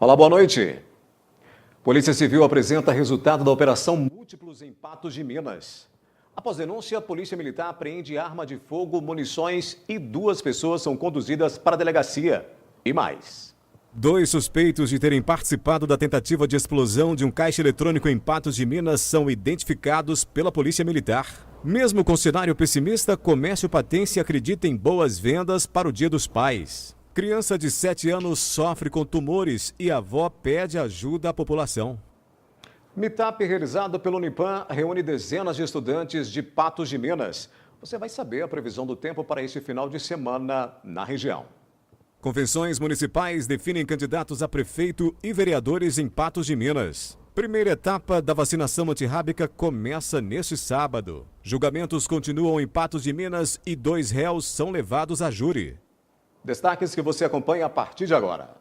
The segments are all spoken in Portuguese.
Olá, boa noite. Polícia Civil apresenta resultado da Operação Múltiplos em Patos de Minas. Após denúncia, a Polícia Militar apreende arma de fogo, munições e 2 pessoas são conduzidas para a delegacia. E mais. 2 suspeitos de terem participado da tentativa de explosão de um caixa eletrônico em Patos de Minas são identificados pela Polícia Militar. Mesmo com cenário pessimista, Comércio Patense acredita em boas vendas para o Dia dos Pais. Criança de 7 anos sofre com tumores e a avó pede ajuda à população. Meetup realizado pelo Unipam reúne dezenas de estudantes de Patos de Minas. Você vai saber a previsão do tempo para este final de semana na região. Convenções municipais definem candidatos a prefeito e vereadores em Patos de Minas. Primeira etapa da vacinação antirrábica começa neste sábado. Julgamentos continuam em Patos de Minas e 2 réus são levados a júri. Destaques que você acompanha a partir de agora.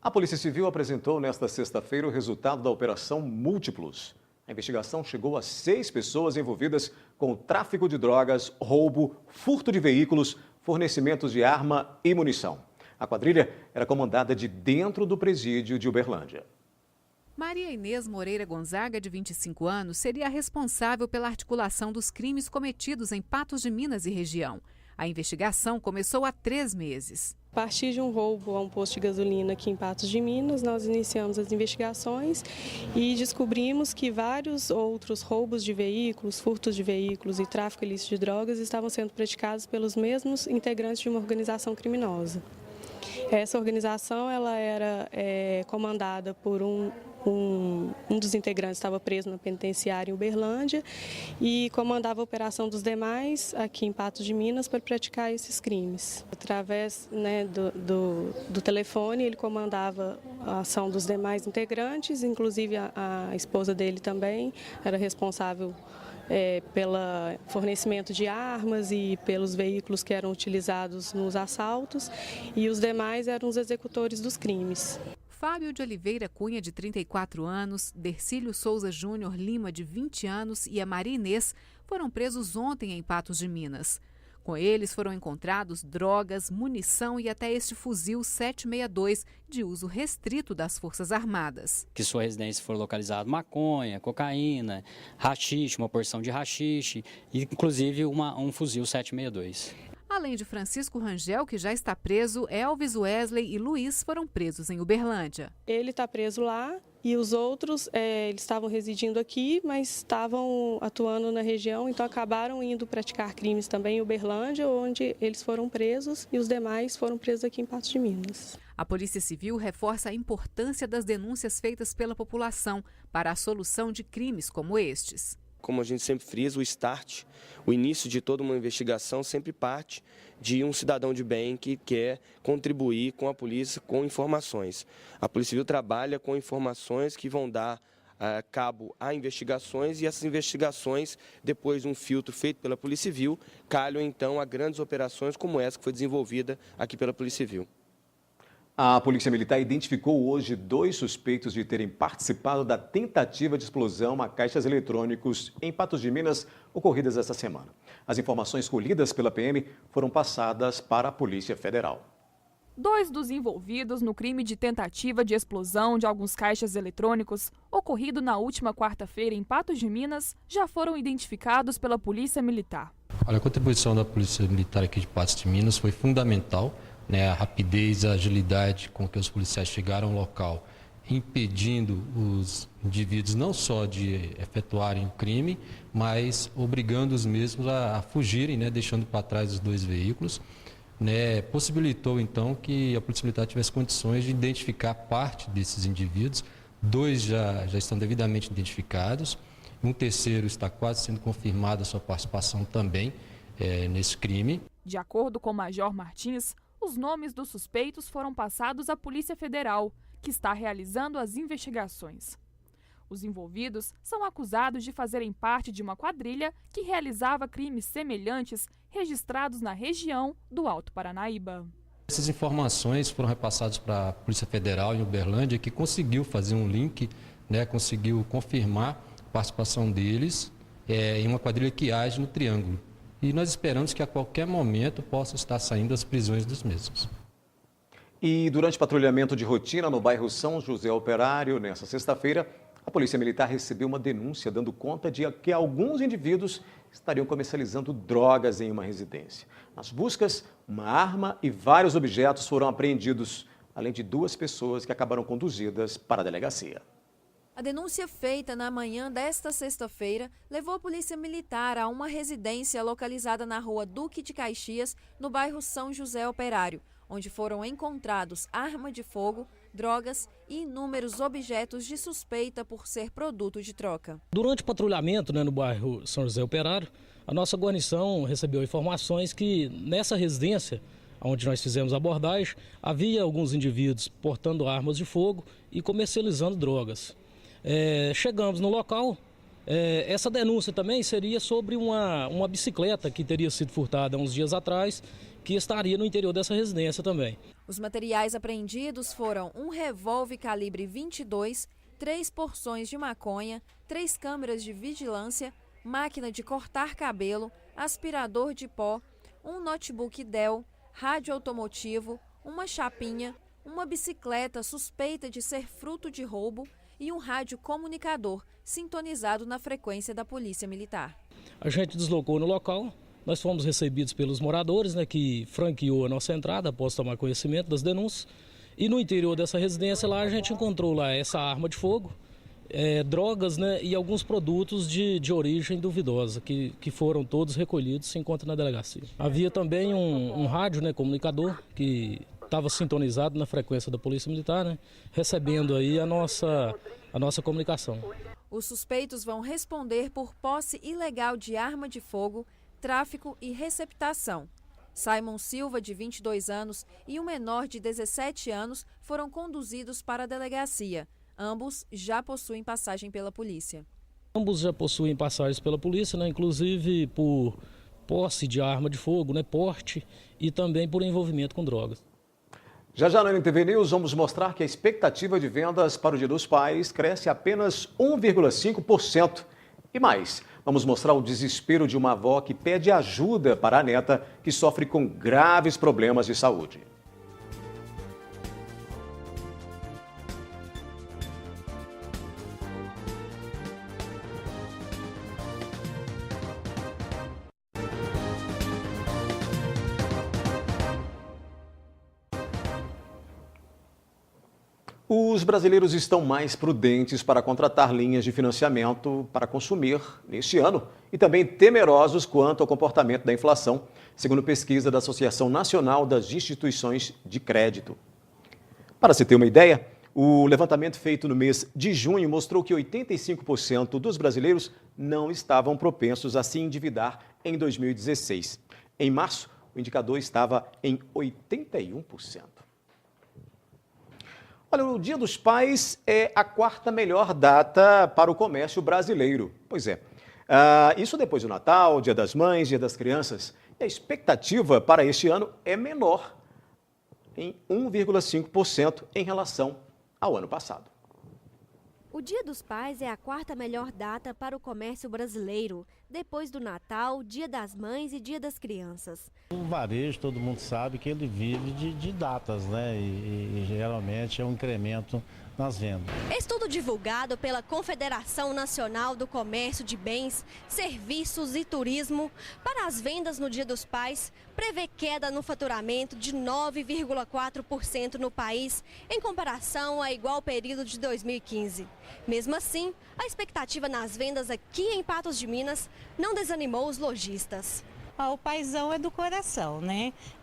A Polícia Civil apresentou nesta sexta-feira o resultado da Operação Múltiplos. A investigação chegou a 6 pessoas envolvidas com tráfico de drogas, roubo, furto de veículos, fornecimentos de arma e munição. A quadrilha era comandada de dentro do presídio de Uberlândia. Maria Inês Moreira Gonzaga, de 25 anos, seria a responsável pela articulação dos crimes cometidos em Patos de Minas e região. A investigação começou há 3 meses. A partir de um roubo a um posto de gasolina aqui em Patos de Minas, nós iniciamos as investigações e descobrimos que vários outros roubos de veículos, furtos de veículos e tráfico ilícito de drogas estavam sendo praticados pelos mesmos integrantes de uma organização criminosa. Essa organização ela era comandada por um dos integrantes estava preso na penitenciária em Uberlândia e comandava a operação dos demais aqui em Patos de Minas para praticar esses crimes. Através do telefone ele comandava a ação dos demais integrantes, inclusive a esposa dele também era responsável pelo fornecimento de armas e pelos veículos que eram utilizados nos assaltos, e os demais eram os executores dos crimes. Fábio de Oliveira Cunha, de 34 anos, Dercílio Souza Júnior Lima, de 20 anos, e a Maria Inês foram presos ontem em Patos de Minas. Com eles foram encontrados drogas, munição e até este fuzil 762, de uso restrito das Forças Armadas. Que sua residência foi localizada maconha, cocaína, haxixe, uma porção de haxixe e inclusive um fuzil 762. Além de Francisco Rangel, que já está preso, Elvis, Wesley e Luiz foram presos em Uberlândia. Ele está preso lá e os outros eles estavam residindo aqui, mas estavam atuando na região, então acabaram indo praticar crimes também em Uberlândia, onde eles foram presos e os demais foram presos aqui em Patos de Minas. A Polícia Civil reforça a importância das denúncias feitas pela população para a solução de crimes como estes. Como a gente sempre frisa, o início de toda uma investigação sempre parte de um cidadão de bem que quer contribuir com a polícia com informações. A Polícia Civil trabalha com informações que vão dar cabo a investigações e essas investigações, depois de um filtro feito pela Polícia Civil, calham então a grandes operações como essa que foi desenvolvida aqui pela Polícia Civil. A Polícia Militar identificou hoje 2 suspeitos de terem participado da tentativa de explosão a caixas eletrônicos em Patos de Minas, ocorridas esta semana. As informações colhidas pela PM foram passadas para a Polícia Federal. 2 dos envolvidos no crime de tentativa de explosão de alguns caixas eletrônicos, ocorrido na última quarta-feira em Patos de Minas, já foram identificados pela Polícia Militar. Olha, a contribuição da Polícia Militar aqui de Patos de Minas foi fundamental. A rapidez, a agilidade com que os policiais chegaram ao local, impedindo os indivíduos não só de efetuarem o crime, mas obrigando os mesmos a fugirem, deixando para trás os 2 veículos. Possibilitou então que a Polícia Militar tivesse condições de identificar parte desses indivíduos. 2 já estão devidamente identificados, um terceiro está quase sendo confirmada a sua participação também nesse crime. De acordo com o Major Martins, os nomes dos suspeitos foram passados à Polícia Federal, que está realizando as investigações. Os envolvidos são acusados de fazerem parte de uma quadrilha que realizava crimes semelhantes registrados na região do Alto Paranaíba. Essas informações foram repassadas para a Polícia Federal em Uberlândia, que conseguiu fazer um link, né, conseguiu confirmar a participação deles em uma quadrilha que age no Triângulo. E nós esperamos que a qualquer momento possam estar saindo as prisões dos mesmos. E durante patrulhamento de rotina no bairro São José Operário, nesta sexta-feira, a Polícia Militar recebeu uma denúncia dando conta de que alguns indivíduos estariam comercializando drogas em uma residência. Nas buscas, uma arma e vários objetos foram apreendidos, além de 2 pessoas que acabaram conduzidas para a delegacia. A denúncia feita na manhã desta sexta-feira levou a Polícia Militar a uma residência localizada na rua Duque de Caxias, no bairro São José Operário, onde foram encontrados arma de fogo, drogas e inúmeros objetos de suspeita por ser produto de troca. Durante o patrulhamento no bairro São José Operário, a nossa guarnição recebeu informações que nessa residência, onde nós fizemos a abordagem, havia alguns indivíduos portando armas de fogo e comercializando drogas. Chegamos no local, essa denúncia também seria sobre uma bicicleta que teria sido furtada há uns dias atrás, que estaria no interior dessa residência também. Os materiais apreendidos foram um revólver calibre 22, 3 porções de maconha, 3 câmeras de vigilância, máquina de cortar cabelo, aspirador de pó, um notebook Dell, rádio automotivo, uma chapinha, uma bicicleta suspeita de ser fruto de roubo e um rádio comunicador sintonizado na frequência da Polícia Militar. A gente deslocou no local, nós fomos recebidos pelos moradores, que franqueou a nossa entrada após tomar conhecimento das denúncias. E no interior dessa residência lá a gente encontrou lá essa arma de fogo, drogas, e alguns produtos de origem duvidosa, que foram todos recolhidos e se encontram na delegacia. Havia também um rádio comunicador que estava sintonizado na frequência da Polícia Militar, recebendo aí a nossa comunicação. Os suspeitos vão responder por posse ilegal de arma de fogo, tráfico e receptação. Simon Silva, de 22 anos, e um menor de 17 anos foram conduzidos para a delegacia. Ambos já possuem passagem pela polícia. Ambos já possuem passagens pela polícia, inclusive por posse de arma de fogo, porte e também por envolvimento com drogas. Já na NTV News vamos mostrar que a expectativa de vendas para o Dia dos Pais cresce apenas 1,5%. E mais, vamos mostrar o desespero de uma avó que pede ajuda para a neta que sofre com graves problemas de saúde. Os brasileiros estão mais prudentes para contratar linhas de financiamento para consumir neste ano e também temerosos quanto ao comportamento da inflação, segundo pesquisa da Associação Nacional das Instituições de Crédito. Para se ter uma ideia, o levantamento feito no mês de junho mostrou que 85% dos brasileiros não estavam propensos a se endividar em 2016. Em março, o indicador estava em 81%. Olha, o Dia dos Pais é a 4ª melhor data para o comércio brasileiro. Pois é. Isso depois do Natal, Dia das Mães, Dia das Crianças. E a expectativa para este ano é menor, em 1,5% em relação ao ano passado. O Dia dos Pais é a 4ª melhor data para o comércio brasileiro, depois do Natal, Dia das Mães e Dia das Crianças. O varejo, todo mundo sabe que ele vive de datas, e geralmente é um incremento nas vendas. Estudo divulgado pela Confederação Nacional do Comércio de Bens, Serviços e Turismo para as vendas no Dia dos Pais prevê queda no faturamento de 9,4% no país em comparação a igual período de 2015. Mesmo assim, a expectativa nas vendas aqui em Patos de Minas não desanimou os lojistas. O paizão é do coração,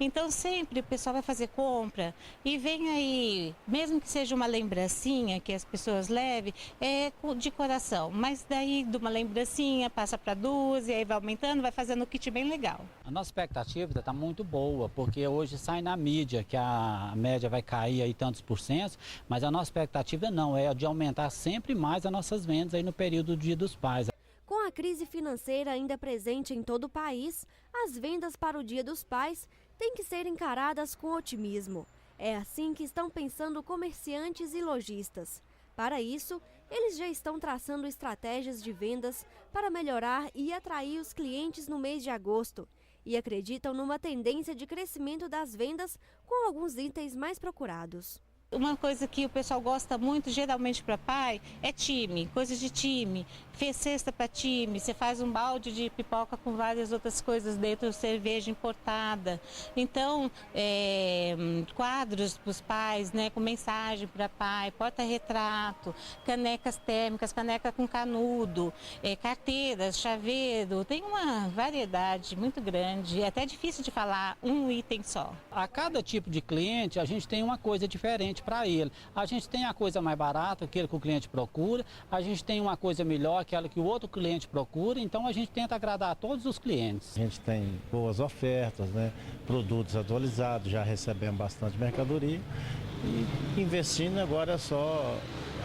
Então sempre o pessoal vai fazer compra e vem aí, mesmo que seja uma lembrancinha que as pessoas levem, é de coração. Mas daí de uma lembrancinha passa para 2 e aí vai aumentando, vai fazendo um kit bem legal. A nossa expectativa está muito boa, porque hoje sai na mídia que a média vai cair aí tantos %, mas a nossa expectativa não, é de aumentar sempre mais as nossas vendas aí no período do Dia dos Pais. Com a crise financeira ainda presente em todo o país, as vendas para o Dia dos Pais têm que ser encaradas com otimismo. É assim que estão pensando comerciantes e lojistas. Para isso, eles já estão traçando estratégias de vendas para melhorar e atrair os clientes no mês de agosto. E acreditam numa tendência de crescimento das vendas com alguns itens mais procurados. Uma coisa que o pessoal gosta muito, geralmente para pai, é time, coisas de time. Fez cesta para time, você faz um balde de pipoca com várias outras coisas dentro, cerveja importada. Então, quadros para os pais, né, com mensagem para pai, porta-retrato, canecas térmicas, caneca com canudo, carteiras, chaveiro. Tem uma variedade muito grande, é até difícil de falar um item só. A cada tipo de cliente, a gente tem uma coisa diferente para ele. A gente tem a coisa mais barata, aquele que o cliente procura, a gente tem uma coisa melhor, aquela que o outro cliente procura, então a gente tenta agradar a todos os clientes. A gente tem boas ofertas, né? Produtos atualizados, já recebemos bastante mercadoria e investindo agora é só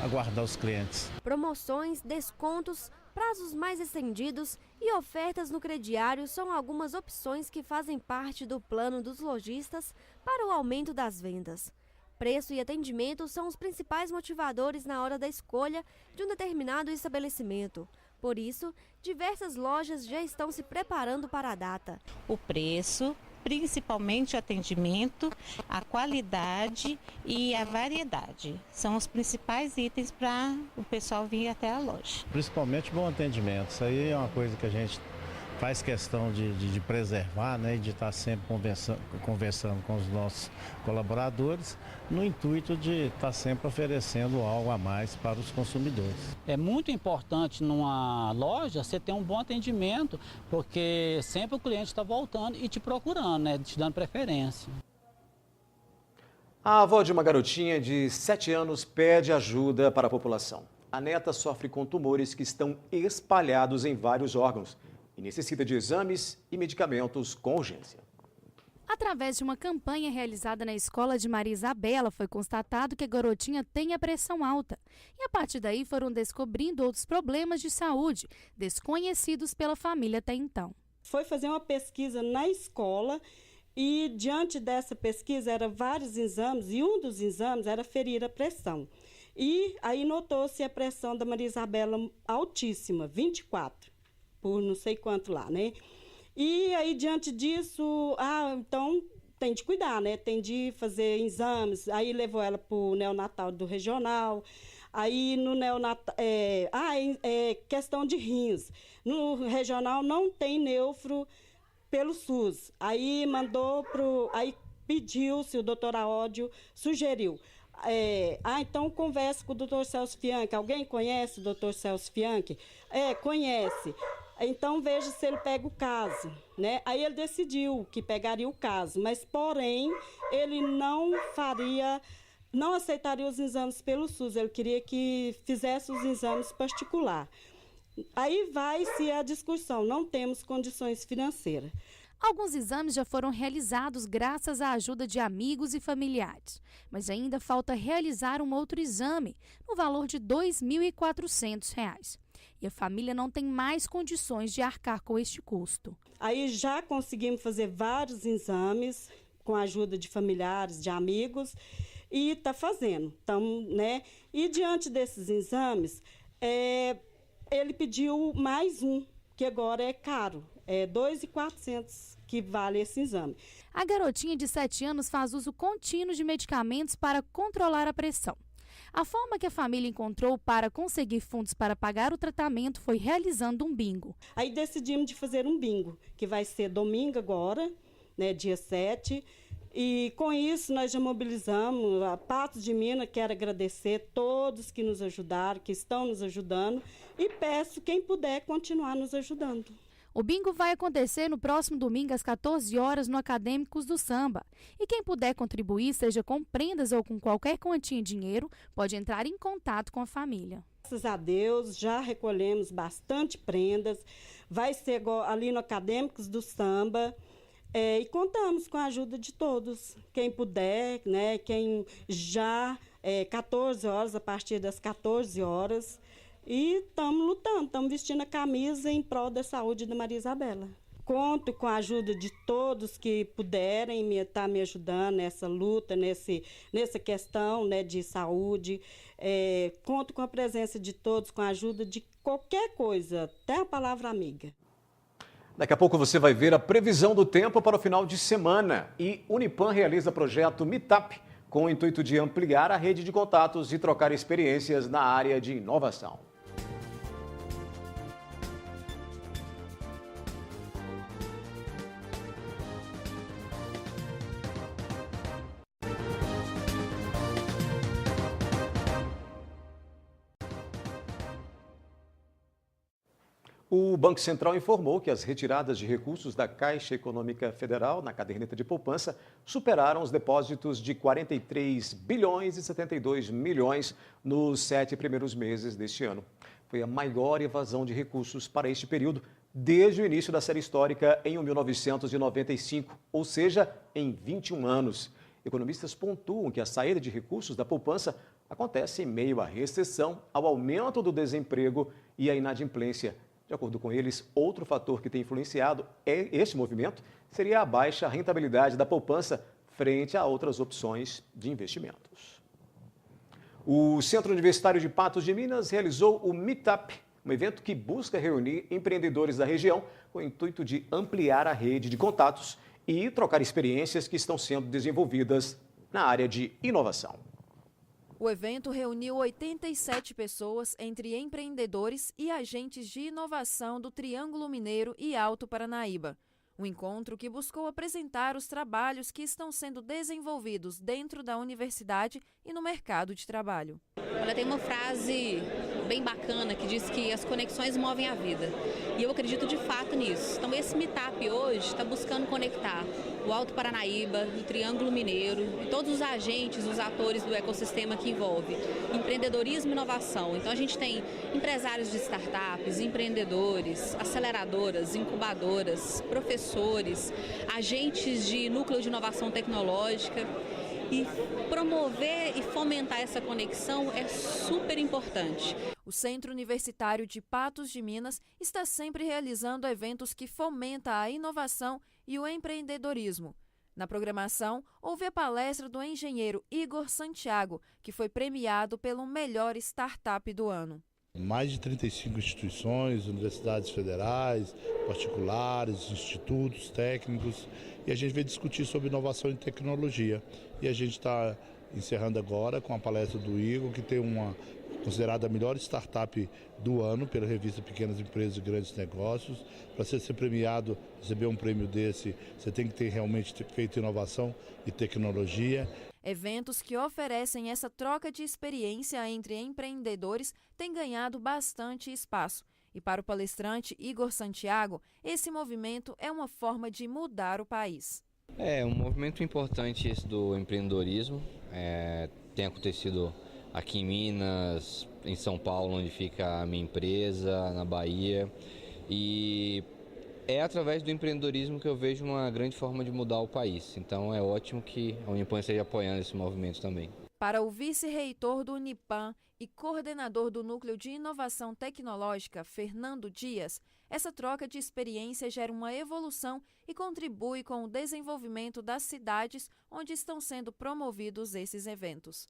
aguardar os clientes. Promoções, descontos, prazos mais estendidos e ofertas no crediário são algumas opções que fazem parte do plano dos lojistas para o aumento das vendas. Preço e atendimento são os principais motivadores na hora da escolha de um determinado estabelecimento. Por isso, diversas lojas já estão se preparando para a data. O preço, principalmente o atendimento, a qualidade e a variedade são os principais itens para o pessoal vir até a loja. Principalmente bom atendimento, isso aí é uma coisa que a gente faz questão de preservar, né, e de estar sempre conversando com os nossos colaboradores, no intuito de estar sempre oferecendo algo a mais para os consumidores. É muito importante numa loja você ter um bom atendimento, porque sempre o cliente está voltando e te procurando, né, te dando preferência. A avó de uma garotinha de 7 anos pede ajuda para a população. A neta sofre com tumores que estão espalhados em vários órgãos e necessita de exames e medicamentos com urgência. Através de uma campanha realizada na escola de Maria Isabela, foi constatado que a garotinha tem a pressão alta. E a partir daí foram descobrindo outros problemas de saúde, desconhecidos pela família até então. Foi fazer uma pesquisa na escola e, diante dessa pesquisa, eram vários exames e um dos exames era ferir a pressão. E aí notou-se a pressão da Maria Isabela altíssima, 24. Por não sei quanto lá, né? E aí, diante disso, então tem de cuidar, né? Tem de fazer exames. Aí levou ela para o neonatal do regional. Aí no neonatal... questão de rins. No regional não tem neufro pelo SUS. Aí mandou pro... Aí pediu, se o doutor Aódio sugeriu. Então converse com o doutor Celso Fianchi. Alguém conhece o doutor Celso Fianchi? Conhece. Então veja se ele pega o caso, né? Aí ele decidiu que pegaria o caso, mas porém ele não aceitaria os exames pelo SUS, ele queria que fizesse os exames particular. Aí vai-se a discussão, não temos condições financeiras. Alguns exames já foram realizados graças à ajuda de amigos e familiares, mas ainda falta realizar um outro exame, no valor de R$ 2.400. E a família não tem mais condições de arcar com este custo. Aí já conseguimos fazer vários exames com a ajuda de familiares, de amigos, e está fazendo. Então, né? E diante desses exames, ele pediu mais um, que agora é caro, é R$ 2.400 que vale esse exame. A garotinha de 7 anos faz uso contínuo de medicamentos para controlar a pressão. A forma que a família encontrou para conseguir fundos para pagar o tratamento foi realizando um bingo. Aí decidimos de fazer um bingo, que vai ser domingo agora, né, dia 7. E com isso nós já mobilizamos a Patos de Minas. Quero agradecer todos que nos ajudaram, que estão nos ajudando. E peço quem puder continuar nos ajudando. O bingo vai acontecer no próximo domingo às 14 horas no Acadêmicos do Samba. E quem puder contribuir, seja com prendas ou com qualquer quantia em dinheiro, pode entrar em contato com a família. Graças a Deus, já recolhemos bastante prendas. Vai ser ali no Acadêmicos do Samba. E contamos com a ajuda de todos. Quem puder, né? Quem já 14 horas, a partir das 14 horas. E estamos lutando, estamos vestindo a camisa em prol da saúde da Maria Isabela. conto com a ajuda de todos que puderem estar me ajudando nessa luta, nessa questão, né, de saúde. Conto com a presença de todos, com a ajuda de qualquer coisa, até a palavra amiga. Daqui a pouco você vai ver a previsão do tempo para o final de semana. E Unipam realiza projeto Meetup com o intuito de ampliar a rede de contatos e trocar experiências na área de inovação. O Banco Central informou que as retiradas de recursos da Caixa Econômica Federal na caderneta de poupança superaram os depósitos de 43 bilhões e 72 milhões nos 7 primeiros meses deste ano. Foi a maior evasão de recursos para este período desde o início da série histórica em 1995, ou seja, em 21 anos. Economistas pontuam que a saída de recursos da poupança acontece em meio à recessão, ao aumento do desemprego e à inadimplência. De acordo com eles, outro fator que tem influenciado este movimento seria a baixa rentabilidade da poupança frente a outras opções de investimentos. O Centro Universitário de Patos de Minas realizou o Meetup, um evento que busca reunir empreendedores da região com o intuito de ampliar a rede de contatos e trocar experiências que estão sendo desenvolvidas na área de inovação. O evento reuniu 87 pessoas, entre empreendedores e agentes de inovação do Triângulo Mineiro e Alto Paranaíba. Um encontro que buscou apresentar os trabalhos que estão sendo desenvolvidos dentro da universidade e no mercado de trabalho. Olha, tem uma frase bem bacana que diz que as conexões movem a vida. E eu acredito de fato nisso. Então esse Meetup hoje está buscando conectar o Alto Paranaíba, o Triângulo Mineiro e todos os agentes, os atores do ecossistema que envolve empreendedorismo e inovação. Então a gente tem empresários de startups, empreendedores, aceleradoras, incubadoras, professores, agentes de núcleo de inovação tecnológica. E promover e fomentar essa conexão é super importante. O Centro Universitário de Patos de Minas está sempre realizando eventos que fomentam a inovação e o empreendedorismo. Na programação, houve a palestra do engenheiro Igor Santiago, que foi premiado pelo melhor startup do ano. Mais de 35 instituições, universidades federais, particulares, institutos técnicos, e a gente veio discutir sobre inovação e tecnologia. E a gente está encerrando agora com a palestra do Igor, que tem uma considerada a melhor startup do ano pela revista Pequenas Empresas e Grandes Negócios. Para ser premiado, receber um prêmio desse, você tem que ter realmente feito inovação e tecnologia. Eventos que oferecem essa troca de experiência entre empreendedores têm ganhado bastante espaço. E para o palestrante Igor Santiago, esse movimento é uma forma de mudar o país. É um movimento importante esse do empreendedorismo. Tem acontecido aqui em Minas, em São Paulo, onde fica a minha empresa, na Bahia. E é através do empreendedorismo que eu vejo uma grande forma de mudar o país. Então é ótimo que a Unipam esteja apoiando esse movimento também. Para o vice-reitor do Unipam e coordenador do Núcleo de Inovação Tecnológica, Fernando Dias, essa troca de experiência gera uma evolução e contribui com o desenvolvimento das cidades onde estão sendo promovidos esses eventos.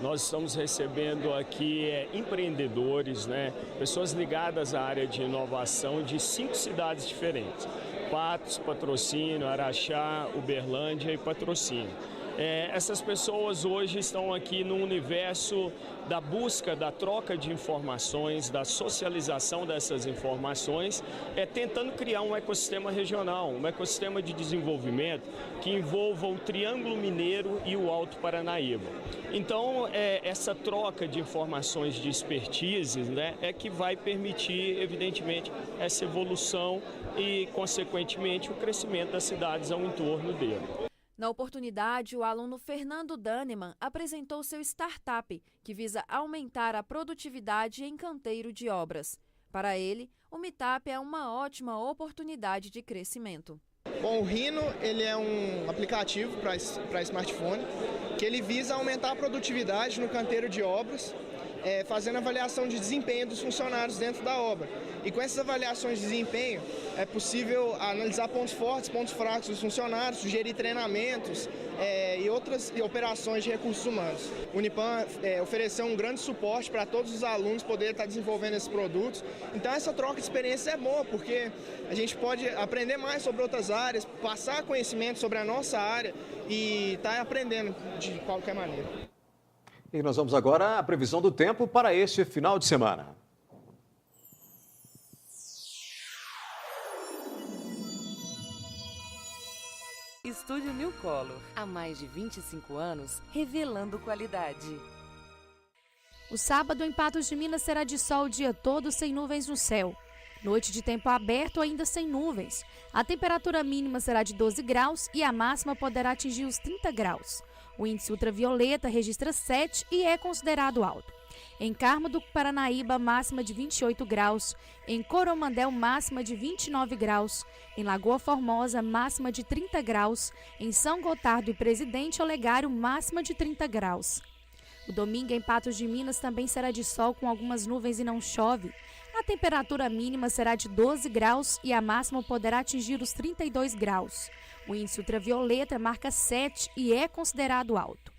Nós estamos recebendo aqui empreendedores, pessoas ligadas à área de inovação de 5 cidades diferentes: Patos, Patrocínio, Araxá, Uberlândia e Patrocínio. Essas pessoas hoje estão aqui no universo da busca, da troca de informações, da socialização dessas informações, tentando criar um ecossistema regional, um ecossistema de desenvolvimento que envolva o Triângulo Mineiro e o Alto Paranaíba. Então, essa troca de informações, de expertises, é que vai permitir, evidentemente, essa evolução e, consequentemente, o crescimento das cidades ao entorno dele. Na oportunidade, o aluno Fernando Daneman apresentou seu startup, que visa aumentar a produtividade em canteiro de obras. Para ele, o Meetup é uma ótima oportunidade de crescimento. Bom, o Rhino ele é um aplicativo para smartphone que ele visa aumentar a produtividade no canteiro de obras fazendo avaliação de desempenho dos funcionários dentro da obra. E com essas avaliações de desempenho é possível analisar pontos fortes, pontos fracos dos funcionários, sugerir treinamentos e outras operações de recursos humanos. O Unipan ofereceu um grande suporte para todos os alunos poderem estar desenvolvendo esses produtos. Então essa troca de experiência é boa, porque a gente pode aprender mais sobre outras áreas, passar conhecimento sobre a nossa área e estar aprendendo de qualquer maneira. E nós vamos agora à previsão do tempo para este final de semana. Estúdio New Color, há mais de 25 anos, revelando qualidade. O sábado em Patos de Minas será de sol o dia todo, sem nuvens no céu. Noite de tempo aberto, ainda sem nuvens. A temperatura mínima será de 12 graus e a máxima poderá atingir os 30 graus. O índice ultravioleta registra 7 e é considerado alto. Em Carmo do Paranaíba, máxima de 28 graus. Em Coromandel, máxima de 29 graus. Em Lagoa Formosa, máxima de 30 graus. Em São Gotardo e Presidente Olegário, máxima de 30 graus. O domingo em Patos de Minas também será de sol com algumas nuvens e não chove. A temperatura mínima será de 12 graus e a máxima poderá atingir os 32 graus. O índice ultravioleta marca 7 e é considerado alto.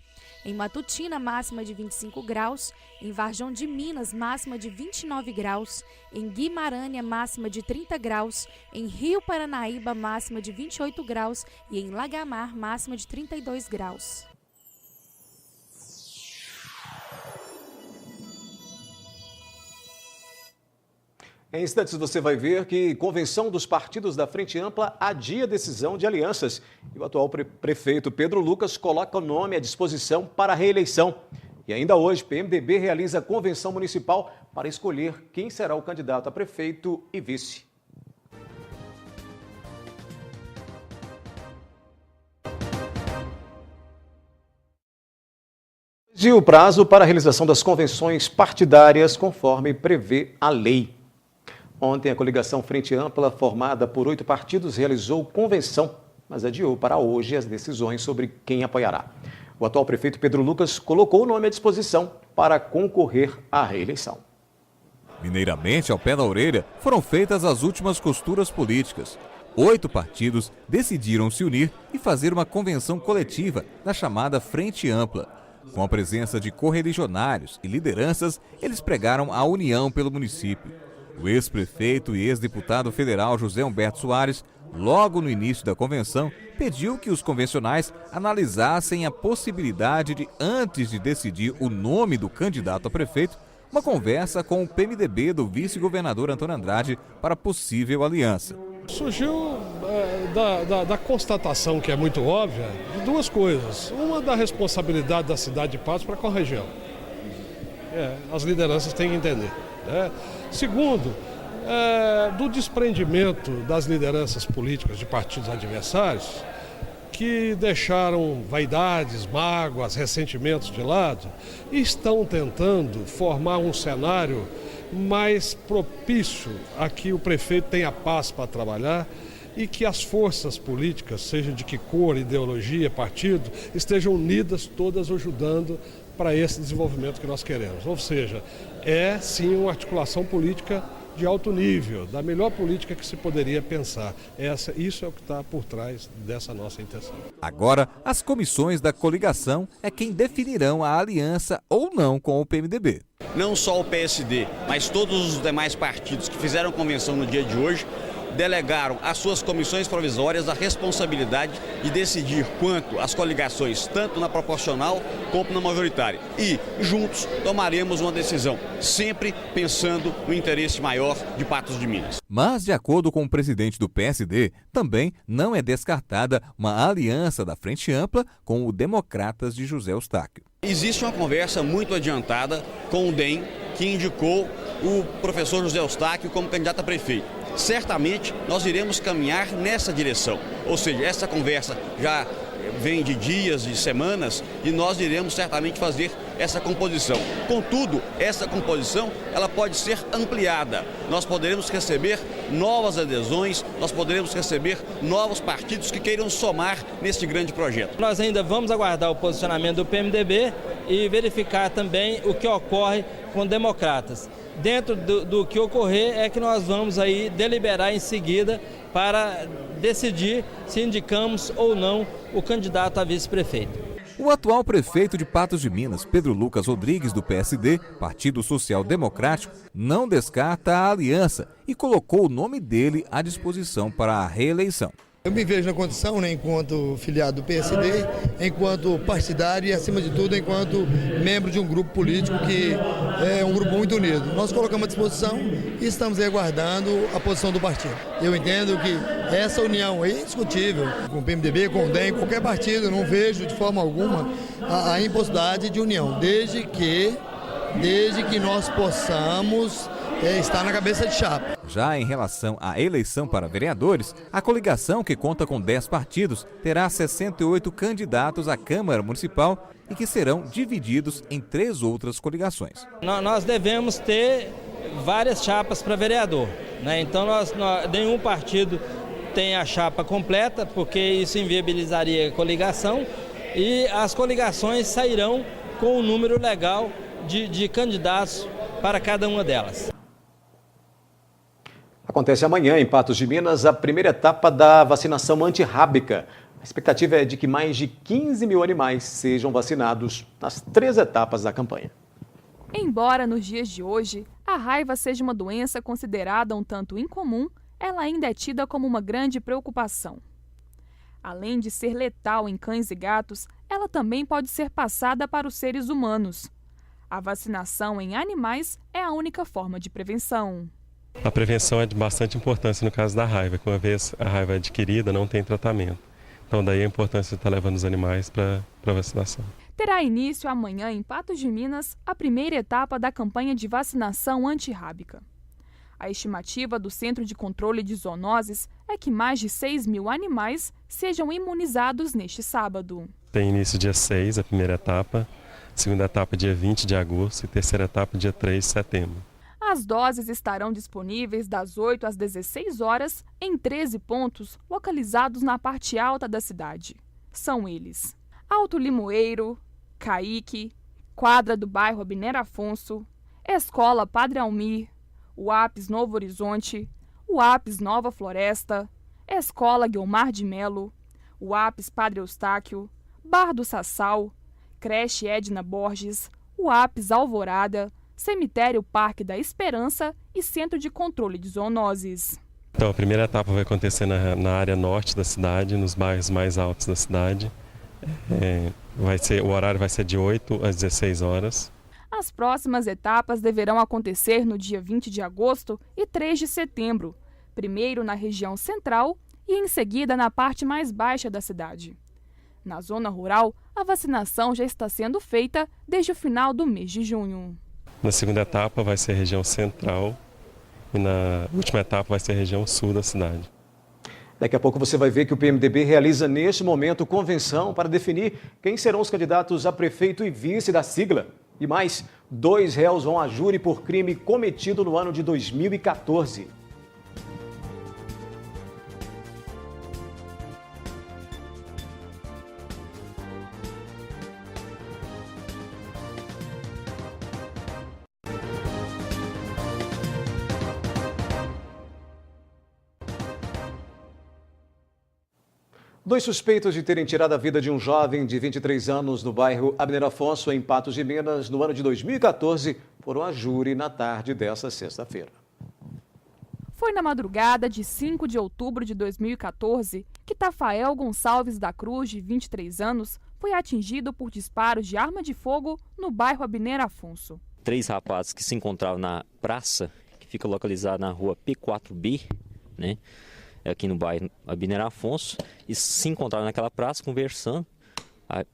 Em Matutina, máxima de 25 graus. Em Varjão de Minas, máxima de 29 graus. Em Guimarães, máxima de 30 graus. Em Rio Paranaíba, máxima de 28 graus. E em Lagamar, máxima de 32 graus. Em instantes você vai ver que convenção dos partidos da Frente Ampla adia decisão de alianças. E o atual prefeito Pedro Lucas coloca o nome à disposição para a reeleição. E ainda hoje, PMDB realiza convenção municipal para escolher quem será o candidato a prefeito e vice. E o prazo para a realização das convenções partidárias, conforme prevê a lei. Ontem, a coligação Frente Ampla, formada por 8 partidos, realizou convenção, mas adiou para hoje as decisões sobre quem apoiará. O atual prefeito Pedro Lucas colocou o nome à disposição para concorrer à reeleição. Mineiramente, ao pé da orelha, foram feitas as últimas costuras políticas. 8 partidos decidiram se unir e fazer uma convenção coletiva da chamada Frente Ampla. Com a presença de correligionários e lideranças, eles pregaram a união pelo município. O ex-prefeito e ex-deputado federal José Humberto Soares, logo no início da convenção, pediu que os convencionais analisassem a possibilidade de, antes de decidir o nome do candidato a prefeito, uma conversa com o PMDB do vice-governador Antônio Andrade para possível aliança. Surgiu da constatação, que é muito óbvia, de duas coisas. Uma, da responsabilidade da cidade de Patos para com a região. As lideranças têm que entender. Segundo, do desprendimento das lideranças políticas de partidos adversários, que deixaram vaidades, mágoas, ressentimentos de lado e estão tentando formar um cenário mais propício a que o prefeito tenha paz para trabalhar e que as forças políticas, seja de que cor, ideologia, partido, estejam unidas, todas ajudando para esse desenvolvimento que nós queremos. Ou seja, é sim uma articulação política de alto nível, da melhor política que se poderia pensar. Isso é o que está por trás dessa nossa intenção. Agora, as comissões da coligação é quem definirão a aliança ou não com o PMDB. Não só o PSD, mas todos os demais partidos que fizeram convenção no dia de hoje delegaram às suas comissões provisórias a responsabilidade de decidir quanto às coligações, tanto na proporcional como na majoritária. E, juntos, tomaremos uma decisão, sempre pensando no interesse maior de Patos de Minas. Mas, de acordo com o presidente do PSD, também não é descartada uma aliança da Frente Ampla com o Democratas de José Eustáquio. Existe uma conversa muito adiantada com o DEM, que indicou o professor José Eustáquio como candidato a prefeito. Certamente nós iremos caminhar nessa direção, ou seja, essa conversa já vem de dias, de semanas, e nós iremos certamente fazer essa composição. Contudo, essa composição ela pode ser ampliada. Nós poderemos receber novas adesões, nós poderemos receber novos partidos que queiram somar neste grande projeto. Nós ainda vamos aguardar o posicionamento do PMDB e verificar também o que ocorre com democratas. Dentro do que ocorrer é que nós vamos aí deliberar em seguida para decidir se indicamos ou não o candidato a vice-prefeito. O atual prefeito de Patos de Minas, Pedro Lucas Rodrigues, do PSD, Partido Social Democrático, não descarta a aliança e colocou o nome dele à disposição para a reeleição. Eu me vejo na condição, né, enquanto filiado do PSD, enquanto partidário e, acima de tudo, enquanto membro de um grupo político que é um grupo muito unido. Nós colocamos à disposição e estamos aí aguardando a posição do partido. Eu entendo que essa união é indiscutível, com o PMDB, com o DEM, qualquer partido, não vejo de forma alguma a impossibilidade de união, desde que nós possamos estar na cabeça de chapa. Já em relação à eleição para vereadores, a coligação, que conta com 10 partidos, terá 68 candidatos à Câmara Municipal e que serão divididos em 3 outras coligações. Nós devemos ter várias chapas para vereador, né? Então nenhum partido tem a chapa completa, porque isso inviabilizaria a coligação, e as coligações sairão com o número legal de candidatos para cada uma delas. Acontece amanhã, em Patos de Minas, a primeira etapa da vacinação antirrábica. A expectativa é de que mais de 15 mil animais sejam vacinados nas 3 etapas da campanha. Embora nos dias de hoje a raiva seja uma doença considerada um tanto incomum, ela ainda é tida como uma grande preocupação. Além de ser letal em cães e gatos, ela também pode ser passada para os seres humanos. A vacinação em animais é a única forma de prevenção. A prevenção é de bastante importância no caso da raiva, que uma vez a raiva é adquirida, não tem tratamento. Então daí a importância de estar levando os animais para a vacinação. Terá início amanhã em Patos de Minas a primeira etapa da campanha de vacinação antirrábica. A estimativa do Centro de Controle de Zoonoses é que mais de 6 mil animais sejam imunizados neste sábado. Tem início dia 6, a primeira etapa, segunda etapa dia 20 de agosto e terceira etapa dia 3 de setembro. As doses estarão disponíveis das 8 às 16 horas em 13 pontos localizados na parte alta da cidade. São eles: Alto Limoeiro, Caique, Quadra do bairro Abner Afonso, Escola Padre Almir, UAPS Novo Horizonte, UAPS Nova Floresta, Escola Guilmar de Melo, UAPS Padre Eustáquio, Bar do Sassal, Creche Edna Borges, UAPS Alvorada, Cemitério Parque da Esperança e Centro de Controle de Zoonoses. Então a primeira etapa vai acontecer na área norte da cidade, nos bairros mais altos da cidade. O horário vai ser de 8 às 16 horas. As próximas etapas deverão acontecer no dia 20 de agosto e 3 de setembro, primeiro na região central e em seguida na parte mais baixa da cidade. Na zona rural, a vacinação já está sendo feita desde o final do mês de junho. Na segunda etapa vai ser a região central e na última etapa vai ser a região sul da cidade. Daqui a pouco você vai ver que o PMDB realiza neste momento convenção para definir quem serão os candidatos a prefeito e vice da sigla. E mais, 2 réus vão a júri por crime cometido no ano de 2014. Dois suspeitos de terem tirado a vida de um jovem de 23 anos no bairro Abner Afonso, em Patos de Minas, no ano de 2014, foram a júri na tarde desta sexta-feira. Foi na madrugada de 5 de outubro de 2014 que Tafael Gonçalves da Cruz, de 23 anos, foi atingido por disparos de arma de fogo no bairro Abner Afonso. 3 rapazes que se encontravam na praça, que fica localizada na rua P4B, né? Aqui no bairro Abner Afonso, e se encontraram naquela praça conversando.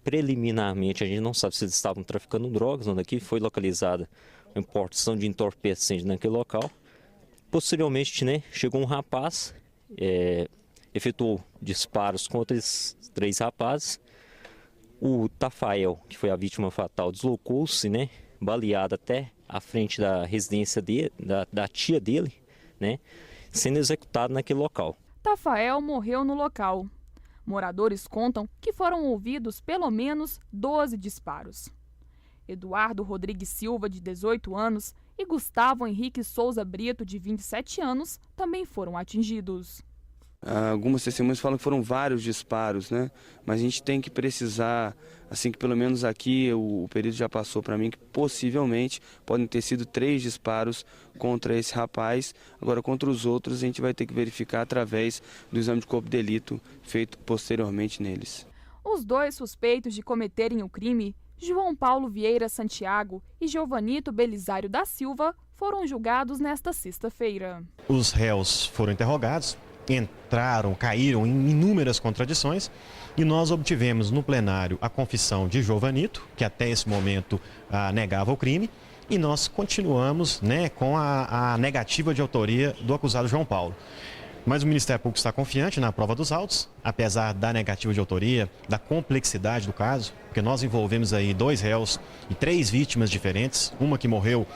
Preliminarmente, a gente não sabe se eles estavam traficando drogas, onde aqui foi localizada a importação de entorpecentes naquele local. Posteriormente, né, chegou um rapaz, efetuou disparos contra esses 3 rapazes. O Tafael, que foi a vítima fatal, deslocou-se, né, baleado até a frente da residência dele, da tia dele, né, sendo executado naquele local. Tafael morreu no local. Moradores contam que foram ouvidos pelo menos 12 disparos. Eduardo Rodrigues Silva, de 18 anos, e Gustavo Henrique Souza Brito, de 27 anos, também foram atingidos. Algumas testemunhas falam que foram vários disparos, né? Mas a gente tem que precisar, assim que pelo menos aqui o perito já passou para mim, que possivelmente podem ter sido 3 disparos contra esse rapaz. Agora, contra os outros, a gente vai ter que verificar através do exame de corpo de delito feito posteriormente neles. Os 2 suspeitos de cometerem o crime, João Paulo Vieira Santiago e Giovanito Belisário da Silva, foram julgados nesta sexta-feira. Os réus foram interrogados, caíram em inúmeras contradições e nós obtivemos no plenário a confissão de Giovanito, que até esse momento negava o crime, e nós continuamos, com a negativa de autoria do acusado João Paulo. Mas o Ministério Público está confiante na prova dos autos, apesar da negativa de autoria, da complexidade do caso, porque nós envolvemos aí 2 réus e 3 vítimas diferentes, uma que morreu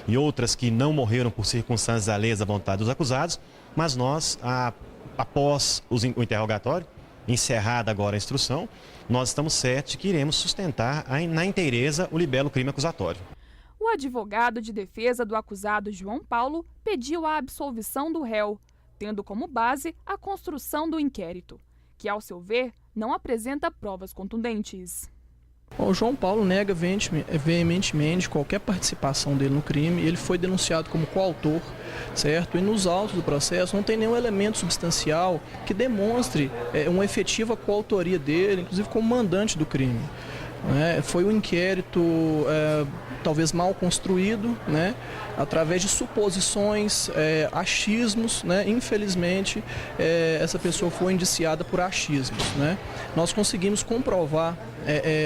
e outras que não morreram por circunstâncias alheias à vontade dos acusados, mas nós, após o interrogatório, encerrada agora a instrução, nós estamos certos que iremos sustentar na inteireza o libelo crime acusatório. O advogado de defesa do acusado João Paulo pediu a absolvição do réu, tendo como base a construção do inquérito, que, ao seu ver, não apresenta provas contundentes. O João Paulo nega veementemente qualquer participação dele no crime. Ele foi denunciado como coautor, certo? E nos autos do processo não tem nenhum elemento substancial que demonstre uma efetiva coautoria dele, inclusive como mandante do crime. Foi um inquérito talvez mal construído, através de suposições, achismos. Infelizmente, essa pessoa foi indiciada por achismos. Nós conseguimos comprovar,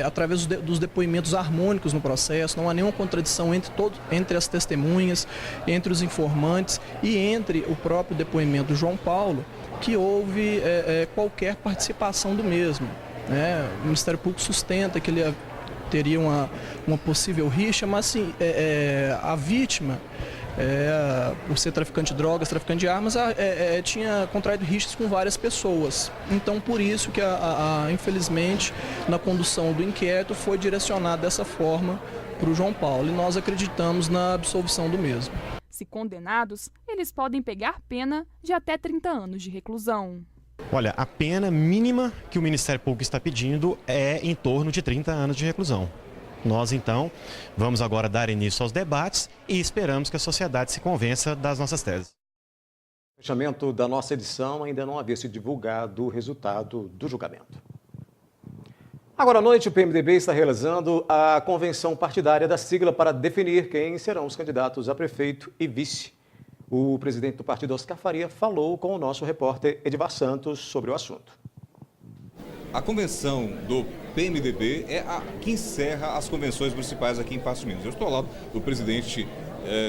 através dos depoimentos harmônicos no processo, não há nenhuma contradição entre as testemunhas, entre os informantes e entre o próprio depoimento do João Paulo, que houve qualquer participação do mesmo. O Ministério Público sustenta que ele teria uma possível rixa, mas assim, a vítima, por ser traficante de drogas, traficante de armas, tinha contraído rixas com várias pessoas. Então, por isso que, infelizmente, na condução do inquérito foi direcionado dessa forma para o João Paulo, e nós acreditamos na absolvição do mesmo. Se condenados, eles podem pegar pena de até 30 anos de reclusão. Olha, a pena mínima que o Ministério Público está pedindo é em torno de 30 anos de reclusão. Nós, então, vamos agora dar início aos debates e esperamos que a sociedade se convença das nossas teses. No fechamento da nossa edição, ainda não havia sido divulgado o resultado do julgamento. Agora à noite, o PMDB está realizando a convenção partidária da sigla para definir quem serão os candidatos a prefeito e vice. O presidente do partido, Oscar Faria, falou com o nosso repórter Edivar Santos sobre o assunto. A convenção do PMDB é a que encerra as convenções municipais aqui em Paços de Minas. Eu estou ao lado do presidente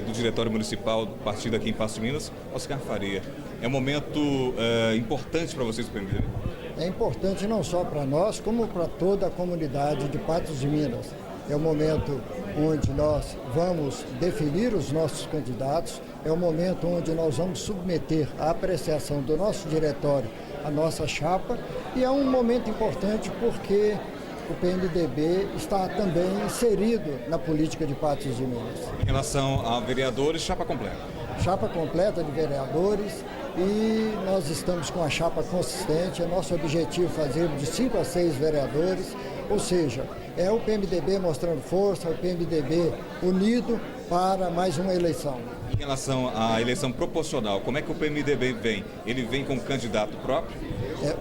do Diretório Municipal do partido aqui em Paços de Minas, Oscar Faria. É um momento importante para vocês do PMDB? É importante não só para nós, como para toda a comunidade de Paços de Minas. É o momento onde nós vamos definir os nossos candidatos, é o momento onde nós vamos submeter a apreciação do nosso diretório a nossa chapa, e é um momento importante porque o PMDB está também inserido na política de Paços de Minas. Em relação a vereadores, chapa completa? Chapa completa de vereadores, e nós estamos com a chapa consistente. É nosso objetivo fazer de 5 a 6 vereadores, ou seja, é o PMDB mostrando força, o PMDB unido para mais uma eleição. Em relação à eleição proporcional, como é que o PMDB vem? Ele vem com candidato próprio?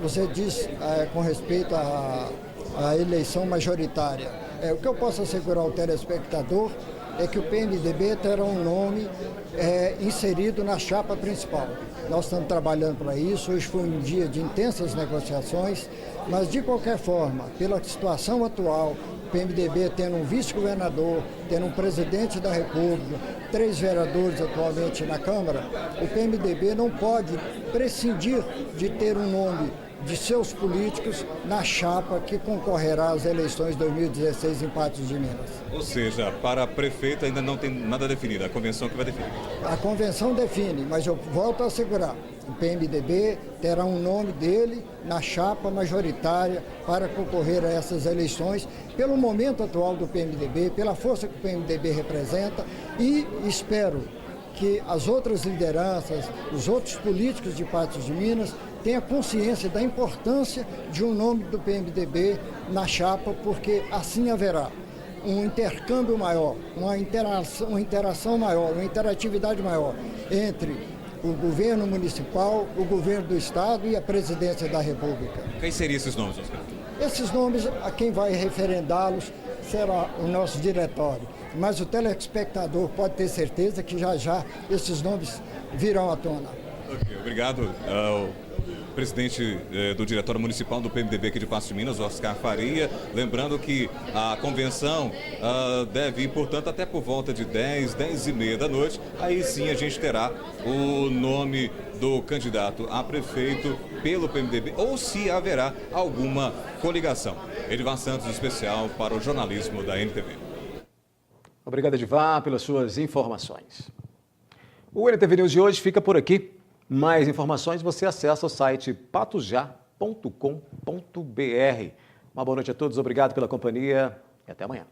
Você diz com respeito à eleição majoritária. O que eu posso assegurar ao telespectador é que o PMDB terá um nome inserido na chapa principal. Nós estamos trabalhando para isso. Hoje foi um dia de intensas negociações, mas de qualquer forma, pela situação atual, o PMDB tendo um vice-governador, tendo um presidente da República, 3 vereadores atualmente na Câmara, o PMDB não pode prescindir de ter um nome de seus políticos na chapa que concorrerá às eleições de 2016 em Patos de Minas. Ou seja, para prefeito ainda não tem nada definido, a convenção que vai definir. A convenção define, mas eu volto a assegurar, o PMDB terá um nome dele na chapa majoritária para concorrer a essas eleições, pelo momento atual do PMDB, pela força que o PMDB representa, e espero que as outras lideranças, os outros políticos de Patos de Minas tenham consciência da importância de um nome do PMDB na chapa, porque assim haverá um intercâmbio maior, uma interação maior, uma interatividade maior entre o governo municipal, o governo do estado e a presidência da República. Quem seriam esses nomes, Oscar? Esses nomes, a quem vai referendá-los será o nosso diretório. Mas o telespectador pode ter certeza que já já esses nomes virão à tona. Ok, obrigado ao presidente do Diretório Municipal do PMDB aqui de Patos de Minas, Oscar Faria. Lembrando que a convenção deve ir, portanto, até por volta de 10h30 da noite. Aí sim a gente terá o nome do candidato a prefeito pelo PMDB, ou se haverá alguma coligação. Edivar Santos, especial para o jornalismo da NTV. Obrigado, Edivar, pelas suas informações. O NTV News de hoje fica por aqui. Mais informações você acessa o site patosjá.com.br. Uma boa noite a todos, obrigado pela companhia e até amanhã.